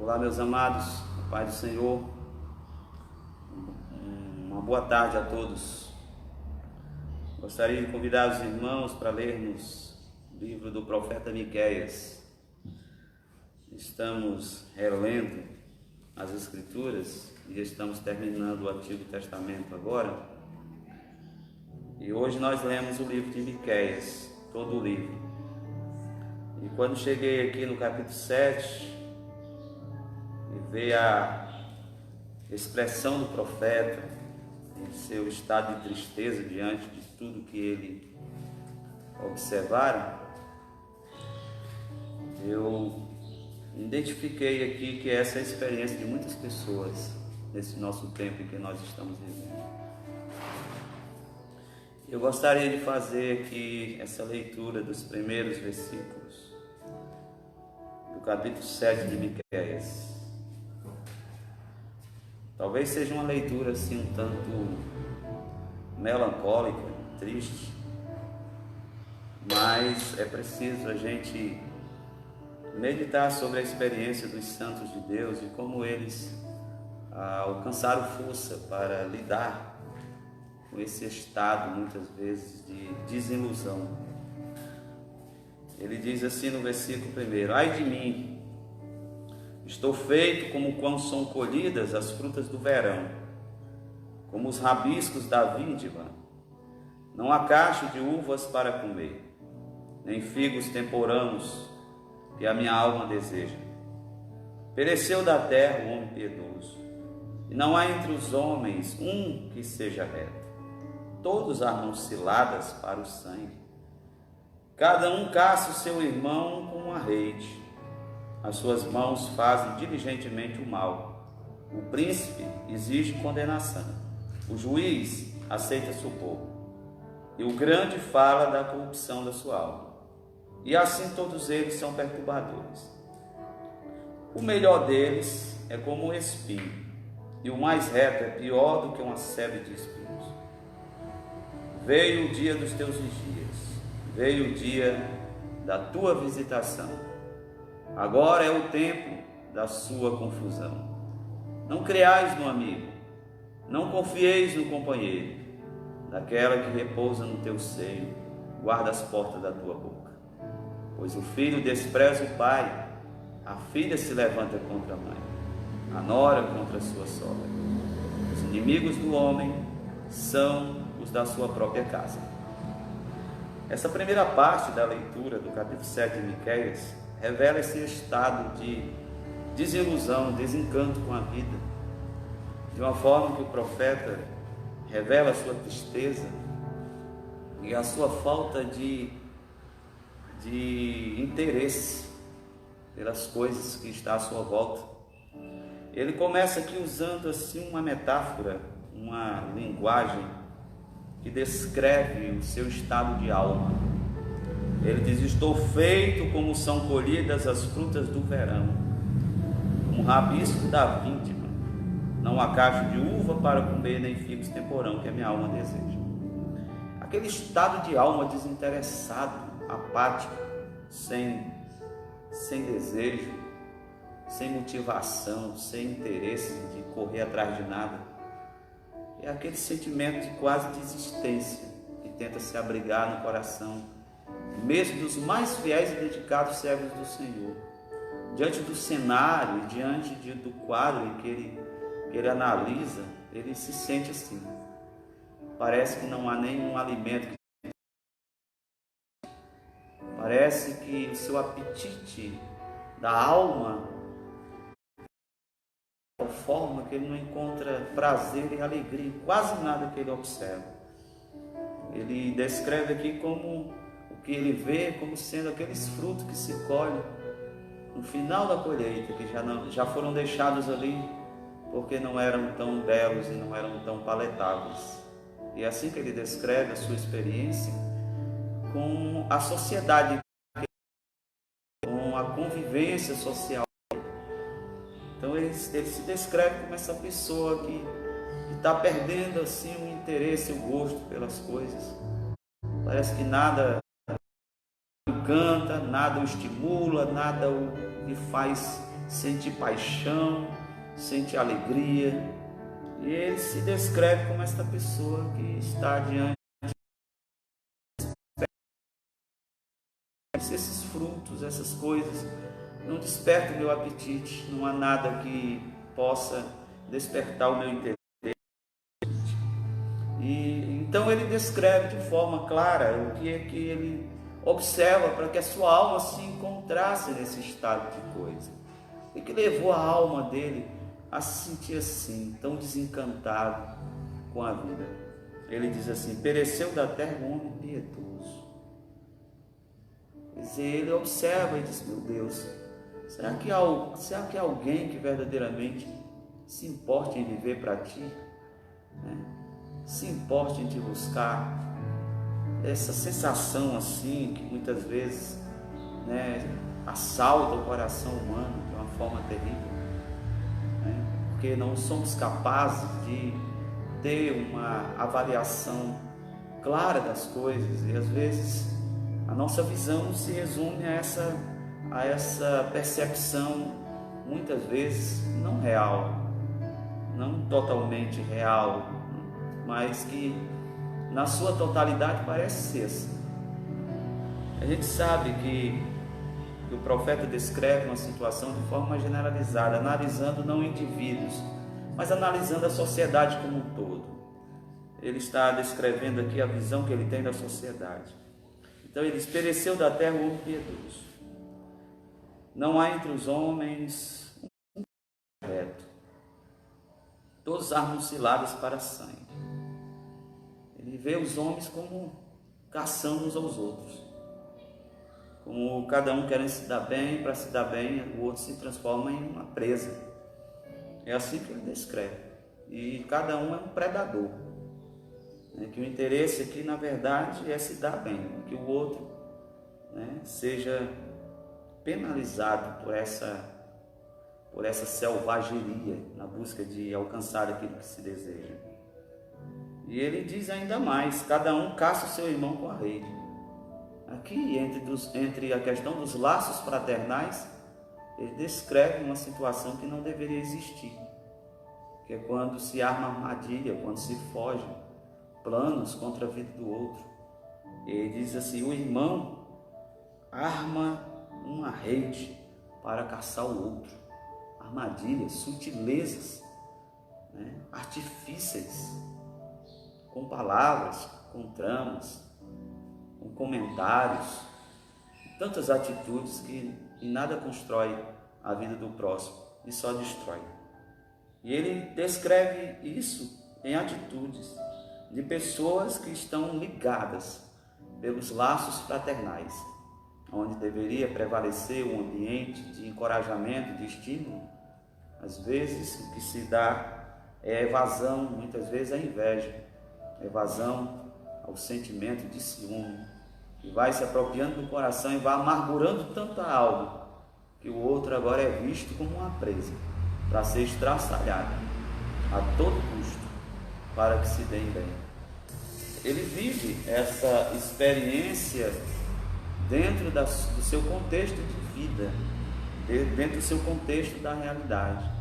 Olá, meus amados, Pai do Senhor, uma boa tarde a todos. Gostaria de convidar os irmãos para lermos o livro do profeta Miqueias. Estamos relendo as Escrituras e estamos terminando o Antigo Testamento agora. E hoje nós lemos o livro de Miqueias, todo o livro. E quando cheguei aqui no capítulo 7, e ver a expressão do profeta em seu estado de tristeza diante de tudo que ele observara, eu identifiquei aqui que essa é a experiência de muitas pessoas nesse nosso tempo em que nós estamos vivendo. Eu gostaria de fazer aqui essa leitura dos primeiros versículos do capítulo 7 de Miqueias. Talvez seja uma leitura assim um tanto melancólica, triste, mas é preciso a gente meditar sobre a experiência dos santos de Deus e como eles alcançaram força para lidar com esse estado, muitas vezes, de desilusão. Ele diz assim no versículo 1: Ai de mim! Estou feito como quando são colhidas as frutas do verão, como os rabiscos da vindima. Não há cacho de uvas para comer, nem figos temporãos que a minha alma deseja. Pereceu da terra o homem piedoso, e não há entre os homens um que seja reto. Todos armam ciladas para o sangue. Cada um caça o seu irmão com uma rede. As suas mãos fazem diligentemente o mal. O príncipe exige condenação. O juiz aceita socorro. E o grande fala da corrupção da sua alma. E assim todos eles são perturbadores. O melhor deles é como um espinho, e o mais reto é pior do que uma sebe de espinhos. Veio o dia dos teus vigias, veio o dia da tua visitação. Agora é o tempo da sua confusão. Não creais no amigo, não confieis no companheiro. Daquela que repousa no teu seio, guarda as portas da tua boca. Pois o filho despreza o pai, a filha se levanta contra a mãe, a nora contra a sua sogra. Os inimigos do homem são os da sua própria casa. Essa primeira parte da leitura do capítulo 7 de Miqueias revela esse estado de desilusão, desencanto com a vida, de uma forma que o profeta revela a sua tristeza e a sua falta de interesse pelas coisas que estão à sua volta. Ele começa aqui usando assim uma metáfora, uma linguagem que descreve o seu estado de alma. Ele diz: estou feito como são colhidas as frutas do verão, como um rabisco da vindima. Não há cacho de uva para comer, nem figos temporão que a minha alma deseja. Aquele estado de alma desinteressado, apático, sem desejo, sem motivação, sem interesse de correr atrás de nada. É aquele sentimento de quase desistência que tenta se abrigar no coração, mesmo dos mais fiéis e dedicados servos do Senhor. Diante do cenário, diante do quadro em que ele analisa, ele se sente assim. Parece que não há nenhum alimento. Parece que o seu apetite da alma, de forma que ele não encontra prazer e alegria em quase nada que ele observa. Ele descreve aqui como o que ele vê como sendo aqueles frutos que se colhem no final da colheita, que já foram deixados ali porque não eram tão belos e não eram tão palatáveis. E é assim que ele descreve a sua experiência com a sociedade, com a convivência social. Então ele se descreve como essa pessoa que está perdendo assim o interesse, o gosto pelas coisas. Parece que nada o encanta, nada o estimula, nada o lhe faz sente paixão, sente alegria. E ele se descreve como esta pessoa que está diante desses frutos, essas coisas. Não desperta o meu apetite, não há nada que possa despertar o meu interesse. E então ele descreve de forma clara o que é que ele observa para que a sua alma se encontrasse nesse estado de coisa. O que levou a alma dele a se sentir assim, tão desencantado com a vida? Ele diz assim: pereceu da terra um homem piedoso. Quer dizer, ele observa e diz: meu Deus, será que há alguém que verdadeiramente se importe em viver para ti? Né? Se importe em te buscar? Essa sensação assim, que muitas vezes, né, assalta o coração humano de uma forma terrível, né? Porque não somos capazes de ter uma avaliação clara das coisas, e às vezes a nossa visão se resume a essa percepção, muitas vezes não real, não totalmente real, mas que na sua totalidade parece ser assim. A gente sabe que o profeta descreve uma situação de forma generalizada, analisando não indivíduos, mas analisando a sociedade como um todo. Ele está descrevendo aqui a visão que ele tem da sociedade. Então ele diz: pereceu da terra o homem piedoso. Não há entre os homens um reto. Todos armam ciladas para sangue. Ele vê os homens como caçando uns aos outros, como cada um querendo se dar bem. Para se dar bem, o outro se transforma em uma presa. É assim que ele descreve. E cada um é um predador, né? Que o interesse aqui, na verdade, é se dar bem, que o outro, né, seja penalizado por essa selvageria na busca de alcançar aquilo que se deseja. E ele diz ainda mais: cada um caça o seu irmão com a rede. Aqui, entre a questão dos laços fraternais, ele descreve uma situação que não deveria existir, que é quando se arma armadilha, quando se foge planos contra a vida do outro. Ele diz assim: o irmão arma uma rede para caçar o outro. Armadilhas, sutilezas, né? Artifícios, com palavras, com tramas, com comentários, tantas atitudes que em nada constrói a vida do próximo e só destrói. E ele descreve isso em atitudes de pessoas que estão ligadas pelos laços fraternais, onde deveria prevalecer um ambiente de encorajamento, de estímulo. Às vezes o que se dá é evasão, muitas vezes a inveja, evasão ao sentimento de ciúme, que vai se apropriando do coração e vai amargurando tanto a alma, que o outro agora é visto como uma presa, para ser estraçalhada a todo custo, para que se deem bem. Ele vive essa experiência dentro do seu contexto de vida, dentro do seu contexto da realidade.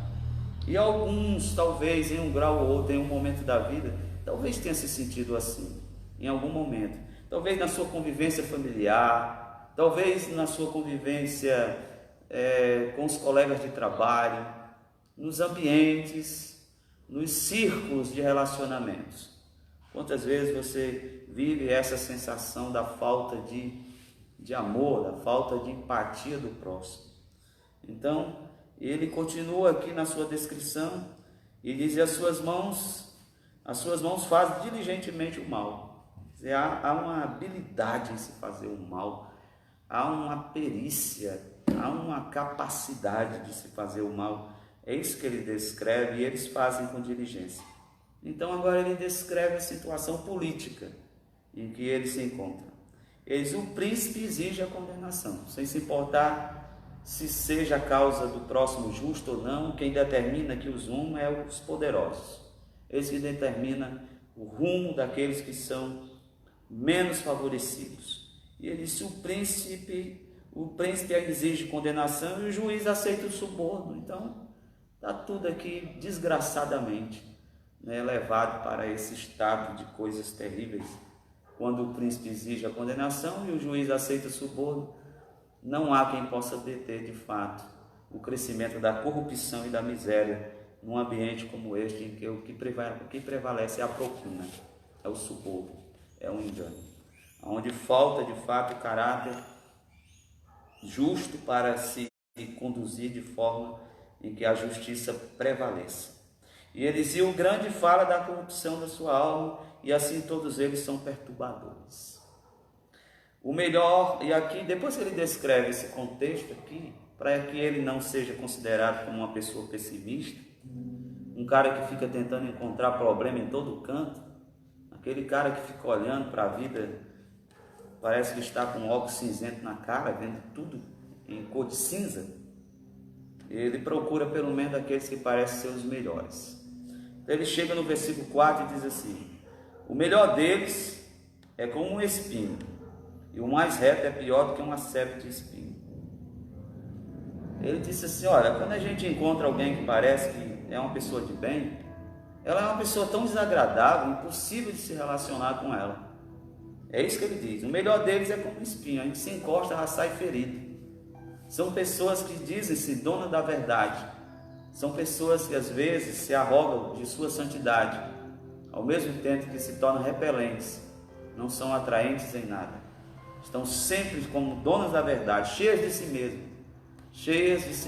E alguns, talvez em um grau ou outro, em um momento da vida, talvez tenha se sentido assim, em algum momento. Talvez na sua convivência familiar, talvez na sua convivência com os colegas de trabalho, nos ambientes, nos círculos de relacionamentos. Quantas vezes você vive essa sensação da falta de amor, da falta de empatia do próximo? Então, ele continua aqui na sua descrição e diz: as suas mãos fazem diligentemente o mal. Há uma habilidade em se fazer o mal, há uma perícia, há uma capacidade de se fazer o mal. É isso que ele descreve, e eles fazem com diligência. Então agora ele descreve a situação política em que ele se encontra. Ele diz: o príncipe exige a condenação, sem se importar se seja a causa do próximo justo ou não. Quem determina que os rumos é os poderosos. Eles que determinam o rumo daqueles que são menos favorecidos. E ele disse: o príncipe o príncipe exige condenação e o juiz aceita o suborno. Então, está tudo aqui desgraçadamente, né, levado para esse estado de coisas terríveis. Quando o príncipe exige a condenação e o juiz aceita o suborno, não há quem possa deter de fato o crescimento da corrupção e da miséria num ambiente como este, em que o que prevalece é a propina, é o suborno, é o engano, onde falta de fato o caráter justo para se conduzir de forma em que a justiça prevaleça. E Eliseu grande fala da corrupção da sua alma, e assim todos eles são perturbadores. O melhor, e aqui, depois que ele descreve esse contexto aqui, para que ele não seja considerado como uma pessoa pessimista, um cara que fica tentando encontrar problema em todo canto, aquele cara que fica olhando para a vida, parece que está com um óculos cinzento na cara, vendo tudo em cor de cinza. Ele procura pelo menos aqueles que parecem ser os melhores. Então ele chega no versículo 4 e diz assim: o melhor deles é como um espinho, e o mais reto é pior do que uma sebe de espinho. Ele disse assim: olha, quando a gente encontra alguém que parece que é uma pessoa de bem, ela é uma pessoa tão desagradável, impossível de se relacionar com ela. É isso que ele diz. O melhor deles é como um espinho, a gente se encosta, ela sai ferida. São pessoas que dizem-se donas da verdade. São pessoas que às vezes se arrogam de sua santidade, ao mesmo tempo que se tornam repelentes, não são atraentes em nada. Estão sempre como donas da verdade, cheias de si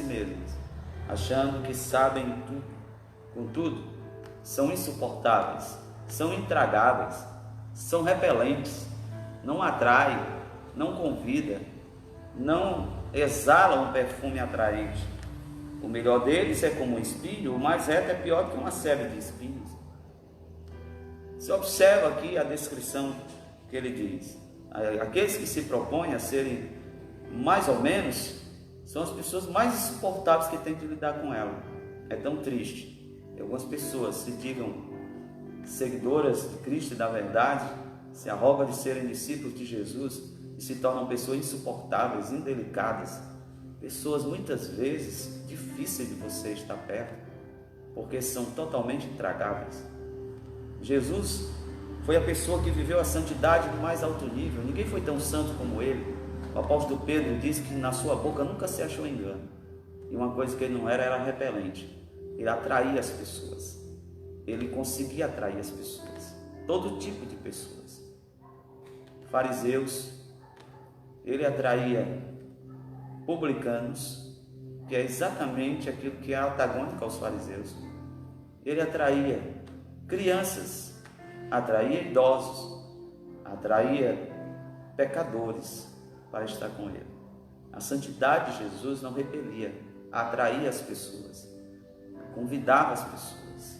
mesmas, achando que sabem tudo. Contudo, são insuportáveis, são intragáveis, são repelentes, não atraem, não convidam, não exalam um perfume atraente. O melhor deles é como um espinho, o mais reto é pior que uma sebe de espinhos. Você observa aqui a descrição que ele diz. Aqueles que se propõem a serem mais ou menos são as pessoas mais insuportáveis que têm de lidar com ela. É tão triste. Algumas pessoas se digam seguidoras de Cristo e da verdade, se arrogam de serem discípulos de Jesus e se tornam pessoas insuportáveis, indelicadas, pessoas muitas vezes difíceis de você estar perto, porque são totalmente intragáveis. Jesus foi a pessoa que viveu a santidade do mais alto nível. Ninguém foi tão santo como ele. O apóstolo Pedro diz que na sua boca nunca se achou engano. E uma coisa que ele não era repelente. Ele atraía as pessoas. Ele conseguia atrair as pessoas. Todo tipo de pessoas. Fariseus. Ele atraía publicanos, que é exatamente aquilo que é antagônico aos fariseus. Ele atraía crianças, atraía idosos, atraía pecadores para estar com ele. A santidade de Jesus não repelia, atraía as pessoas, convidava as pessoas.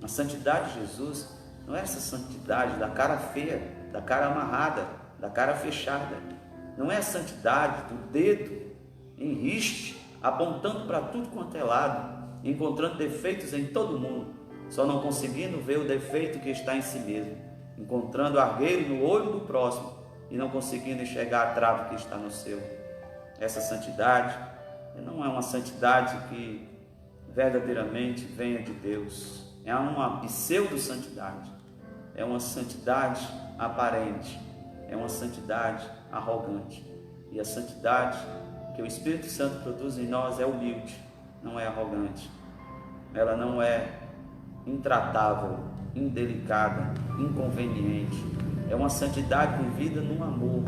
A santidade de Jesus não é essa santidade da cara feia, da cara amarrada, da cara fechada. Não é a santidade do dedo em riste, apontando para tudo quanto é lado, encontrando defeitos em todo mundo, só não conseguindo ver o defeito que está em si mesmo, encontrando argueiro no olho do próximo e não conseguindo enxergar a trave que está no seu. Essa santidade não é uma santidade que verdadeiramente venha de Deus, é uma pseudo-santidade, é uma santidade aparente, é uma santidade arrogante. E a santidade que o Espírito Santo produz em nós é humilde, não é arrogante. Ela não é intratável, indelicada, inconveniente. É uma santidade vivida num amor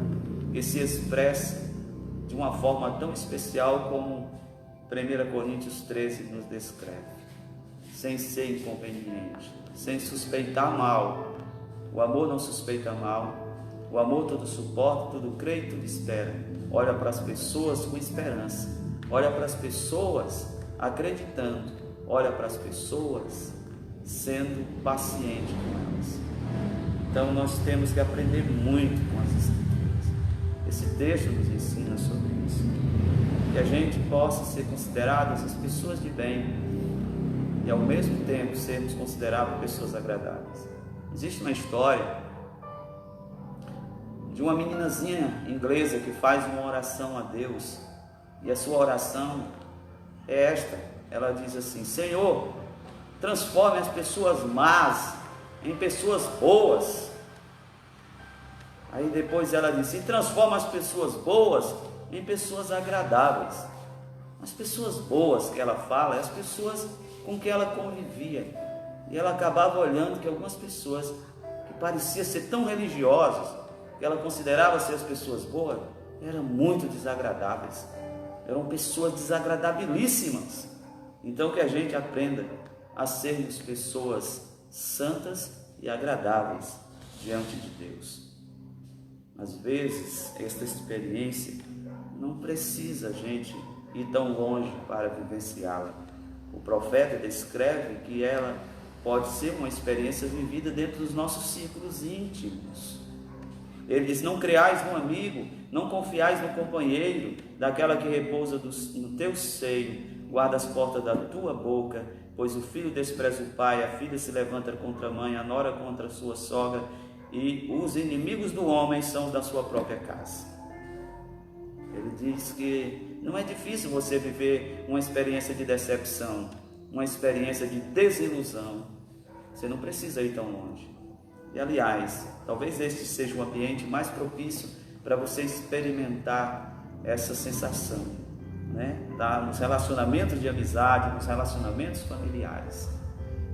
que se expressa de uma forma tão especial como 1 Coríntios 13 nos descreve. Sem ser inconveniente, sem suspeitar mal. O amor não suspeita mal. O amor tudo suporta, tudo crê e tudo espera. Olha para as pessoas com esperança. Olha para as pessoas acreditando. Olha para as pessoas sendo paciente com elas. Então nós temos que aprender muito com as Escrituras. Esse texto nos ensina sobre isso. Que a gente possa ser considerados as pessoas de bem e ao mesmo tempo sermos considerados pessoas agradáveis. Existe uma história de uma meninazinha inglesa que faz uma oração a Deus, e a sua oração é esta. Ela diz assim: Senhor, transforme as pessoas más em pessoas boas. Aí depois ela diz: e transforma as pessoas boas em pessoas agradáveis. As pessoas boas que ela fala, é as pessoas com que ela convivia. E ela acabava olhando que algumas pessoas que pareciam ser tão religiosas, que ela considerava ser as pessoas boas, eram muito desagradáveis. Eram pessoas desagradabilíssimas. Então que a gente aprenda a sermos pessoas santas e agradáveis diante de Deus. Às vezes, esta experiência não precisa a gente ir tão longe para vivenciá-la. O profeta descreve que ela pode ser uma experiência vivida dentro dos nossos círculos íntimos. Ele diz: não creais no amigo, não confiais no companheiro, daquela que repousa no teu seio, guarda as portas da tua boca, pois o filho despreza o pai, a filha se levanta contra a mãe, a nora contra a sua sogra, e os inimigos do homem são da sua própria casa. Ele diz que não é difícil você viver uma experiência de decepção, uma experiência de desilusão. Você não precisa ir tão longe. E aliás, talvez este seja o ambiente mais propício para você experimentar essa sensação, né? Nos relacionamentos de amizade, nos relacionamentos familiares.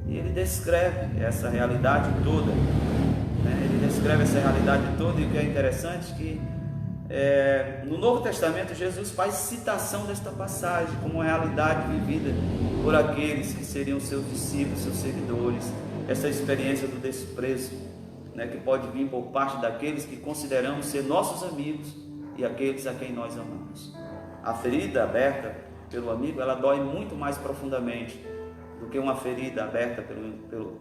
E ele descreve essa realidade toda, né? Ele descreve essa realidade toda, e o que é interessante é que no Novo Testamento Jesus faz citação desta passagem como uma realidade vivida por aqueles que seriam seus discípulos, seus seguidores. Essa experiência do desprezo, né, que pode vir por parte daqueles que consideramos ser nossos amigos e aqueles a quem nós amamos. A ferida aberta pelo amigo, ela dói muito mais profundamente do que uma ferida aberta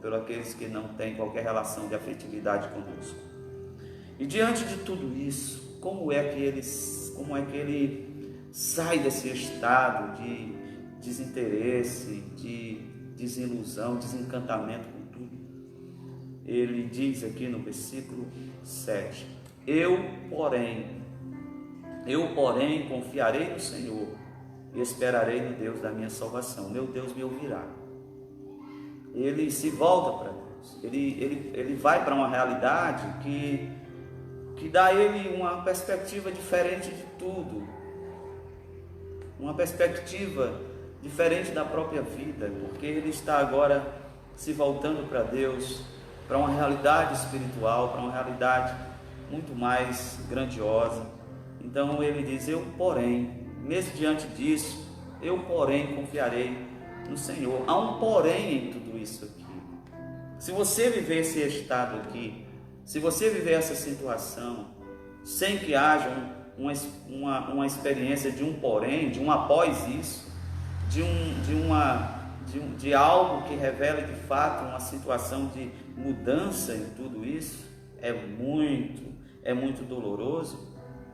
por aqueles que não têm qualquer relação de afetividade conosco. E diante de tudo isso, como é que ele sai desse estado de desinteresse, de desilusão, desencantamento com tudo? Ele diz aqui no versículo 7: Eu, porém, confiarei no Senhor e esperarei no Deus da minha salvação. Meu Deus me ouvirá. Ele se volta para Deus. Ele vai para uma realidade que dá a ele uma perspectiva diferente de tudo. Uma perspectiva diferente da própria vida, porque ele está agora se voltando para Deus, para uma realidade espiritual, para uma realidade muito mais grandiosa. Então ele diz: eu, porém, mesmo diante disso, eu, porém, confiarei no Senhor. Há um porém em tudo isso aqui. Se você viver esse estado aqui, se você viver essa situação, sem que haja uma experiência de um porém, de um após isso, de algo que revele de fato uma situação de mudança em tudo isso, é muito doloroso.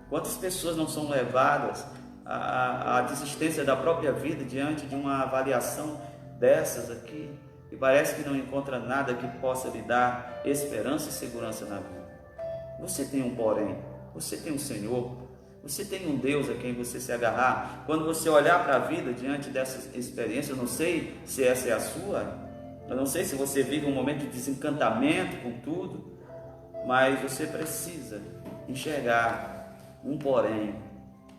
Quantas pessoas não são levadas à desistência da própria vida diante de uma avaliação dessas aqui, e parece que não encontra nada que possa lhe dar esperança e segurança na vida. Você tem um porém, você tem um Senhor, você tem um Deus a quem você se agarrar. Quando você olhar para a vida diante dessas experiências, eu não sei se essa é a sua, eu não sei se você vive um momento de desencantamento com tudo, mas você precisa enxergar um porém.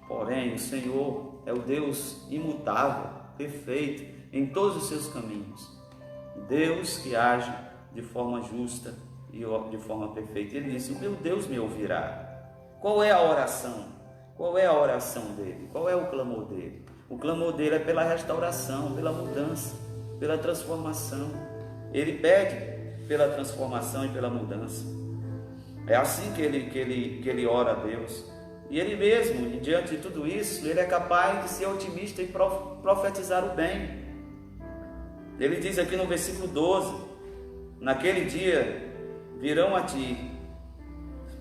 Porém, o Senhor é o Deus imutável, perfeito em todos os seus caminhos. Deus que age de forma justa e de forma perfeita. Ele disse: o meu Deus me ouvirá. Qual é a oração? Qual é a oração dele? Qual é o clamor dele? O clamor dele é pela restauração, pela mudança, pela transformação. Ele pede pela transformação e pela mudança. É assim que ele ora a Deus. E ele mesmo, diante de tudo isso, ele é capaz de ser otimista e profetizar o bem. Ele diz aqui no versículo 12: naquele dia virão a ti.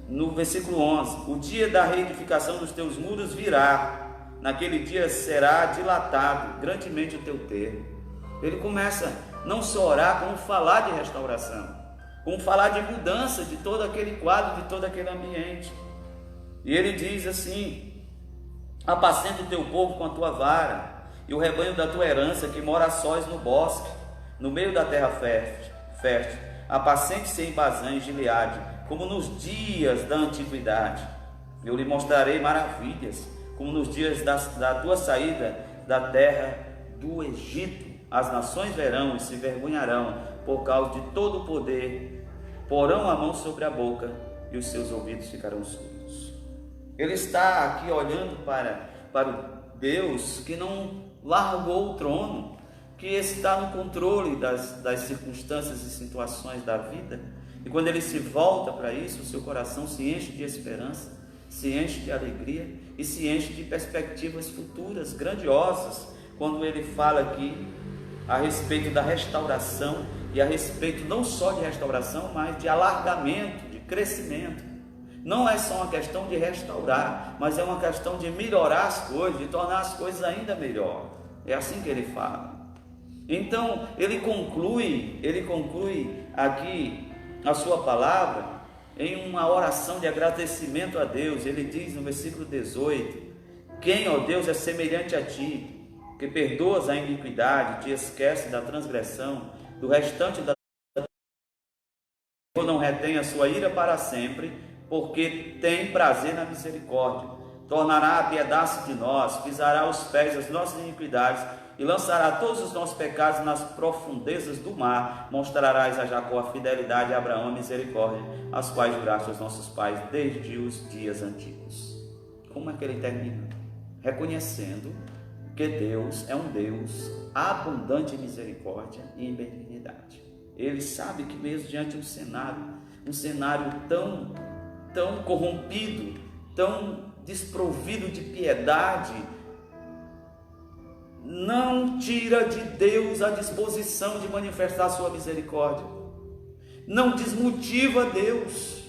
No versículo 11: o dia da reedificação dos teus muros virá, naquele dia será dilatado grandemente o teu termo. Ele começa não só a orar, como falar de restauração, como falar de mudança de todo aquele quadro, de todo aquele ambiente. E ele diz assim: apacenta o teu povo com a tua vara, e o rebanho da tua herança que mora a sós no bosque, no meio da terra fértil. Apacente-se em Bazã e Gileade, como nos dias da antiguidade. Eu lhe mostrarei maravilhas, como nos dias da tua saída da terra do Egito. As nações verão e se vergonharão por causa de todo o poder, porão a mão sobre a boca e os seus ouvidos ficarão surdos. Ele está aqui olhando para o Deus que não largou o trono, que está no controle das circunstâncias e situações da vida. E quando ele se volta para isso, o seu coração se enche de esperança, se enche de alegria e se enche de perspectivas futuras grandiosas, quando ele fala aqui a respeito da restauração, e a respeito não só de restauração, mas de alargamento, de crescimento. Não é só uma questão de restaurar, mas é uma questão de melhorar as coisas, de tornar as coisas ainda melhor. É assim que ele fala. Então, ele conclui aqui a sua palavra em uma oração de agradecimento a Deus. Ele diz no versículo 18: quem, ó Deus, é semelhante a ti, que perdoas a iniquidade, te esquece da transgressão, do restante da não retém a sua ira para sempre, porque tem prazer na misericórdia. Tornará a piedade de nós, pisará os pés das nossas iniquidades e lançará todos os nossos pecados nas profundezas do mar. Mostrarás a Jacó a fidelidade e a Abraão a misericórdia, as quais juraste aos nossos pais desde os dias antigos. Como é que ele termina? Reconhecendo que Deus é um Deus abundante em misericórdia e em benignidade. Ele sabe que mesmo diante de um cenário tão corrompido, tão desprovido de piedade, não tira de Deus a disposição de manifestar a sua misericórdia, não desmotiva Deus,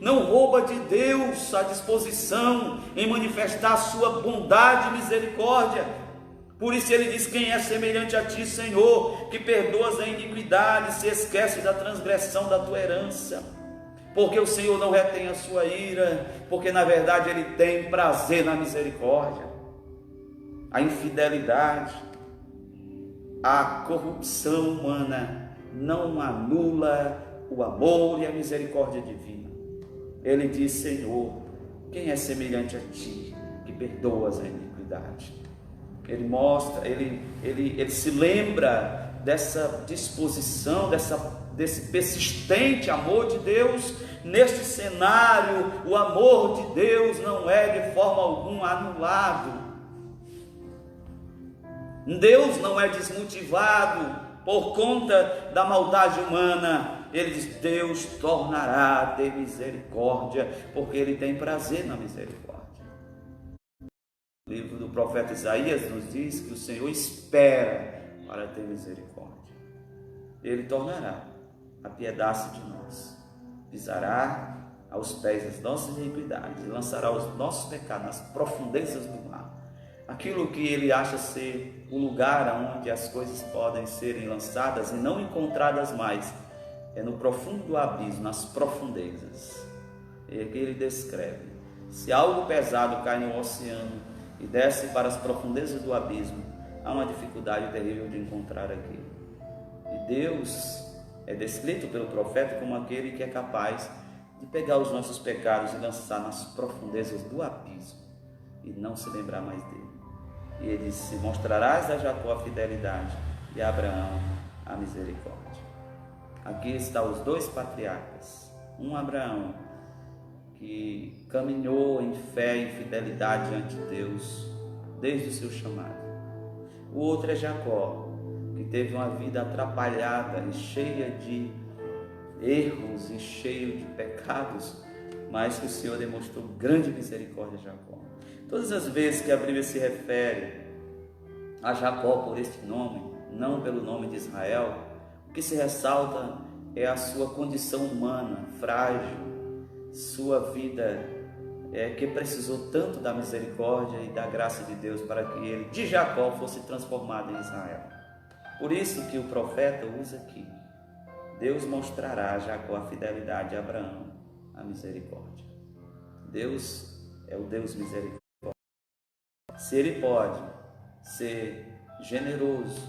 não rouba de Deus a disposição em manifestar a sua bondade e misericórdia. Por isso ele diz: quem é semelhante a ti, Senhor, que perdoas a iniquidade, se esquece da transgressão da tua herança. Porque o Senhor não retém a sua ira, porque na verdade ele tem prazer na misericórdia. A infidelidade, a corrupção humana não anula o amor e a misericórdia divina. Ele diz: Senhor, quem é semelhante a ti, que perdoas a iniquidade? Ele mostra, ele se lembra dessa disposição, desse persistente amor de Deus. Neste cenário, o amor de Deus não é de forma alguma anulado. Deus não é desmotivado por conta da maldade humana. Ele diz: Deus tornará a ter misericórdia, porque Ele tem prazer na misericórdia. O livro do profeta Isaías nos diz que o Senhor espera para ter misericórdia. Ele tornará a piedade de nós, pisará aos pés das nossas iniquidades e lançará os nossos pecados nas profundezas do mar. Aquilo que ele acha ser o lugar onde as coisas podem serem lançadas e não encontradas mais, é no profundo do abismo, nas profundezas. É que ele descreve: se algo pesado cai no oceano e desce para as profundezas do abismo, há uma dificuldade terrível de encontrar aquilo. E Deus é descrito pelo profeta como aquele que é capaz de pegar os nossos pecados e lançar nas profundezas do abismo e não se lembrar mais dele. E ele diz: se mostrarás a Jacó a fidelidade e a Abraão a misericórdia. Aqui estão os dois patriarcas: um Abraão, que caminhou em fé e fidelidade diante de Deus desde o seu chamado. O outro é Jacó, que teve uma vida atrapalhada e cheia de erros e cheio de pecados, mas que o Senhor demonstrou grande misericórdia a Jacó. Todas as vezes que a Bíblia se refere a Jacó por este nome, não pelo nome de Israel, o que se ressalta é a sua condição humana, frágil, sua vida que precisou tanto da misericórdia e da graça de Deus para que ele, de Jacó, fosse transformado em Israel. Por isso que o profeta usa aqui: Deus mostrará a Jacó a fidelidade, a Abraão a misericórdia. Deus é o Deus misericordioso. Se Ele pode ser generoso,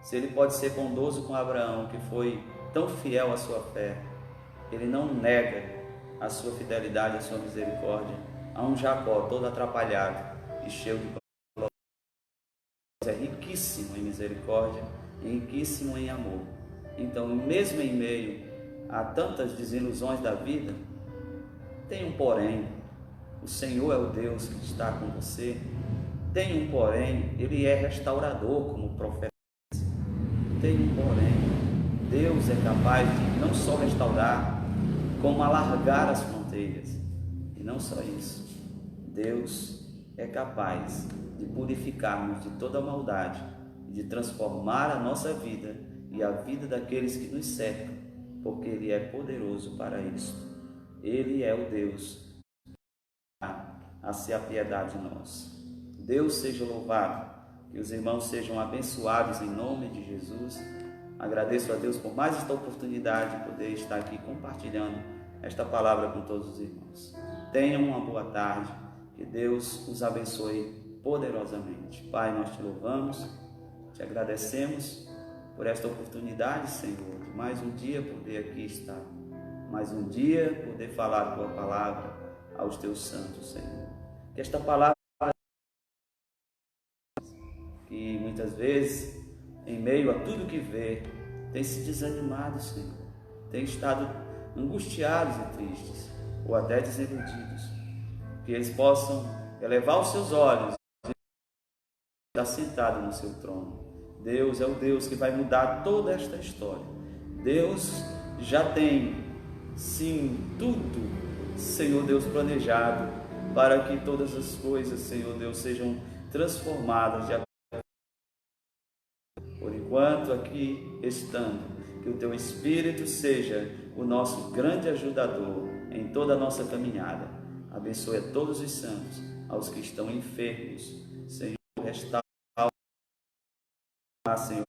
se Ele pode ser bondoso com Abraão, que foi tão fiel à sua fé, Ele não nega a sua fidelidade, a sua misericórdia a um Jacó todo atrapalhado e cheio de problemas. É riquíssimo em misericórdia, riquíssimo em amor. Então, mesmo em meio a tantas desilusões da vida, tem um porém. O Senhor é o Deus que está com você. Tem um porém, Ele é restaurador, como o profeta disse. Tem um porém, Deus é capaz de não só restaurar, como alargar as fronteiras. E não só isso, Deus é capaz de purificar-nos de toda maldade, de transformar a nossa vida e a vida daqueles que nos cercam, porque Ele é poderoso para isso. Ele é o Deus a se apiedar de nós. Deus seja louvado, que os irmãos sejam abençoados em nome de Jesus. Agradeço a Deus por mais esta oportunidade de poder estar aqui compartilhando esta palavra com todos os irmãos. Tenham uma boa tarde, que Deus os abençoe poderosamente. Pai, nós te louvamos, te agradecemos por esta oportunidade, Senhor, de mais um dia poder aqui estar, mais um dia poder falar a tua palavra aos teus santos, Senhor. Que esta palavra, que muitas vezes, em meio a tudo que vê, tem se desanimado, Senhor, tem estado angustiados e tristes, ou até desiludidos, que eles possam elevar os seus olhos e estar sentado no seu trono. Deus é o Deus que vai mudar toda esta história. Deus já tem, sim, tudo, Senhor Deus, planejado para que todas as coisas, Senhor Deus, sejam transformadas de acordo. Por enquanto aqui estando, que o Teu Espírito seja o nosso grande ajudador em toda a nossa caminhada. Abençoe a todos os santos, aos que estão enfermos. Senhor, restaura, Senhor,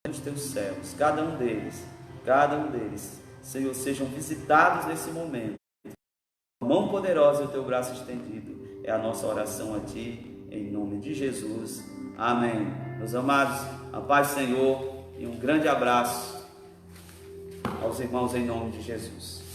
os Teus céus, cada um deles, Senhor, sejam visitados nesse momento. A mão poderosa e o Teu braço estendido é a nossa oração a Ti, em nome de Jesus. Amém. Meus amados, a paz do Senhor e um grande abraço aos irmãos em nome de Jesus.